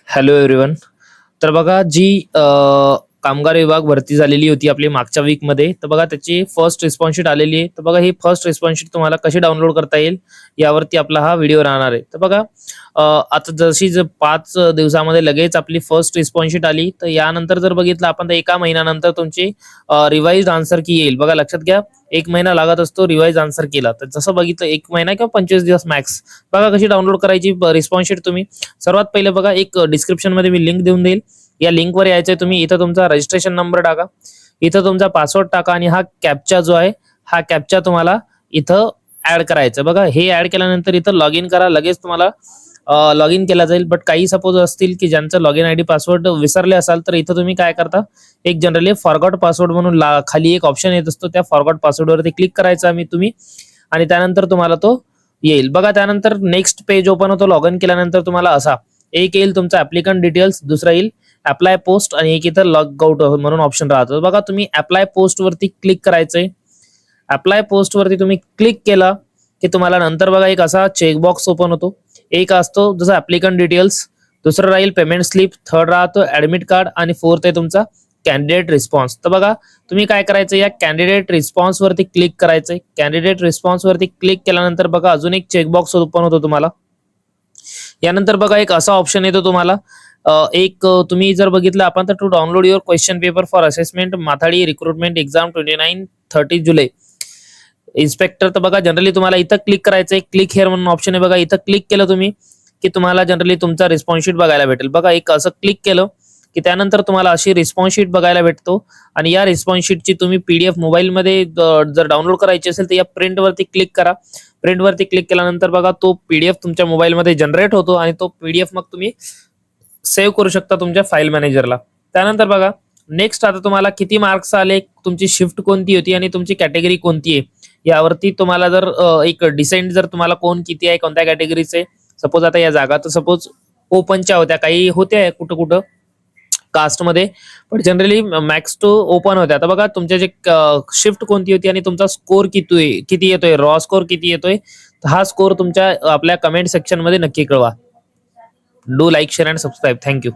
Hello everyone. तर बघा जी कामगार विभाग भरती झालेली होती आपली मागच्या वीकमध्ये, तर बघा त्याची फर्स्ट रिस्पॉन्स शीट आलेली आहे. तर बघा ही फर्स्ट रिस्पॉन्स शीट तुम्हाला कशी डाउनलोड करता येईल यावरती आपला हा व्हिडिओ राहणार आहे. तर बघा आता जशी 5 दिवसामध्ये लगेच आपली फर्स्ट रिस्पॉन्स शीट आली, तर यानंतर जर बघितलं आपण तर एका महिन्यानंतर तुमची रिवाइज्ड आन्सर की येईल. बघा लक्षात घ्या, 1 महिना लागत असतो रिवाइज आन्सर कीला. तर जसं बघितलं 1 महिना किंवा 25 दिवस मॅक्स. बघा कशी डाउनलोड करायची रिस्पॉन्स शीट तुम्ही. सर्वात पहिले बघा एक डिस्क्रिप्शन मध्ये मी लिंक देऊन देईल. या लिंकवर यायचंय तुम्ही. इथं तुमचा रजिस्ट्रेशन नंबर टाका, इथं तुमचा पासवर्ड टाका आणि हा कॅप्चा जो आहे हा कॅप्चा तुम्हाला इथं ऍड करायचं. बघा हे ऍड केल्यानंतर इथं लॉग इन करा. लगेच तुम्हाला लॉग इन केला जाईल. बट काही सपोज असतील की ज्यांचं लॉग इन आयडी पासवर्ड विसरले असाल, तर इथं तुम्ही काय करता, एक जनरली फॉरगॉट पासवर्ड म्हणून खाली एक ऑप्शन येत असतो, त्या फॉरगॉट पासवर्ड वरती क्लिक करायचा तुम्ही आणि त्यानंतर तुम्हाला तो येईल. बघा त्यानंतर नेक्स्ट पेज ओपन होतो. लॉग इन केल्यानंतर तुम्हाला असा एक येईल तुमचा ऍप्लिकंट डिटेल्स, दुसरा येईल अप्लाय पोस्ट आणि एक इथं लॉग आउट म्हणून ऑप्शन राहतो. बघा तुम्ही अप्लाय पोस्ट वरती क्लिक करायचंय. अप्लाय पोस्ट वरती तुम्ही क्लिक केला की तुम्हाला नंतर बघा एक असा चेकबॉक्स ओपन होतो. एक असतो जसं ऍप्लिकंट डिटेल्स, दुसरं राहील पेमेंट स्लिप, थर्ड राहतो ऍडमिट कार्ड आणि फोर्थ आहे तुमचा कॅन्डिडेट रिस्पॉन्स. तर बघा तुम्ही काय करायचं, या कॅन्डिडेट रिस्पॉन्स वरती क्लिक करायचंय. कॅन्डिडेट रिस्पॉन्स वरती क्लिक केल्यानंतर बघा अजून एक चेकबॉक्स ओपन होतो तुम्हाला. यानंतर बघा एक असा ऑप्शन येतो तुम्हाला, तुम्ही जर बघितलं आपण तर to download your question paper for assessment Mathadi recruitment exam 29-30 जुलै इन्स्पेक्टर. तर बघा जनरली तुम्हाला इथं क्लिक करायचंय. क्लिक हेअर म्हणून ऑप्शन आहे बघा. इथं क्लिक केलं तुम्ही की तुम्हाला जनरली तुमचा रिस्पॉन्स शीट बघायला भेटेल. बघा एक असं क्लिक केलं की त्यानंतर तुम्हाला अशी रिस्पॉन्स शीट बघायला भेटतो आणि या रिस्पॉन्स शीटची तुम्ही पीडीएफ मोबाईलमध्ये जर डाउनलोड करायची असेल तर या प्रिंट वरती क्लिक करा. प्रिंट वरती क्लिक केल्यानंतर बघा तो पीडीएफ तुमच्या मोबाईलमध्ये जनरेट होतो आणि तो पीडीएफ मग तुम्ही सेव्ह करू शकता तुमच्या फाईल मॅनेजरला. त्यानंतर बघा नेक्स्ट आता तुम्हाला किती मार्क्स आले, तुमची शिफ्ट कोणती होती आणि तुमची कॅटेगरी कोणती आहे यावरती तुम्हाला जर एक डिसेंट जर तुम्हाला कोण किती आहे, कोणत्या कॅटेगरीचे, सपोज आता या जागा तर सपोज ओपनच्या होत्या, काही होत्या कुठं कुठं कास्टमध्ये, पण जनरली मॅक्स टू ओपन होत्या. तर बघा तुमच्या जे शिफ्ट कोणती होती आणि तुमचा स्कोर किती येतोय, रॉ स्कोर किती येतोय, हा स्कोर तुमच्या आपल्या कमेंट सेक्शन मध्ये नक्की कळवा. Do like, share and subscribe. Thank you.